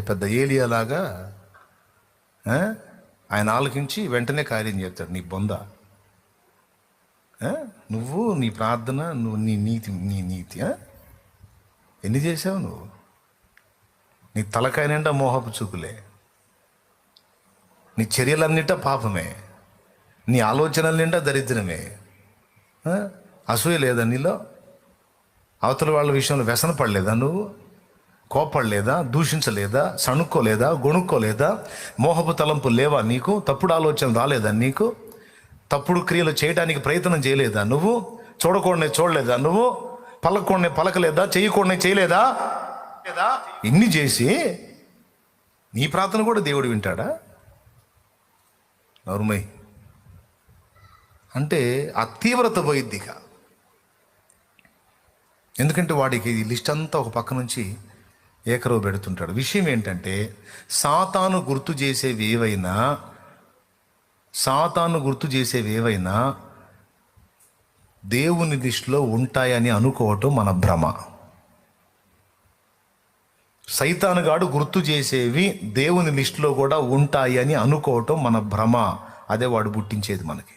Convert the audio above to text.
పెద్ద ఏలియాలాగా ఆయన ఆలకించి వెంటనే కార్యం చేస్తాడు. నీ బొంద, నువ్వు నీ ప్రార్థన, నువ్వు నీ నీతి ఎన్ని చేసావు నువ్వు? నీ తలకాయ నిండా మోహపు చూపులే, నీ చర్యలన్నిటా పాపమే, నీ ఆలోచనల నిండా దరిద్రమే. అసూయ లేదా నీలో? అవతల వాళ్ళ విషయంలో వ్యసన పడలేదా నువ్వు? కోపడలేదా? దూషించలేదా? సణుక్కోలేదా? గొణుక్కోలేదా? మోహపు తలంపు లేవా నీకు? తప్పుడు ఆలోచన రాలేదా నీకు? తప్పుడు క్రియలు చేయడానికి ప్రయత్నం చేయలేదా నువ్వు? చూడకూడనే చూడలేదా నువ్వు? పలకూడనే పలకలేదా? చేయకూడనే చేయలేదా? ఇన్ని చేసి నీ ప్రార్థన కూడా దేవుడు వింటాడా? నరుమై అంటే ఆ తీవ్రత పోయిద్దిక. ఎందుకంటే వాడికి ఈ లిస్ట్ అంతా ఒక పక్క నుంచి ఏకరవ పెడుతుంటాడు. విషయం ఏంటంటే సాతాను గుర్తు చేసేవి ఏవైనా దేవుని లిస్టులో ఉంటాయని అనుకోవటం మన భ్రమ. సైతానుగాడు గుర్తు చేసేవి దేవుని లిస్టులో కూడా ఉంటాయి అని అనుకోవటం మన భ్రమ. అదే వాడు పుట్టించేది మనకి.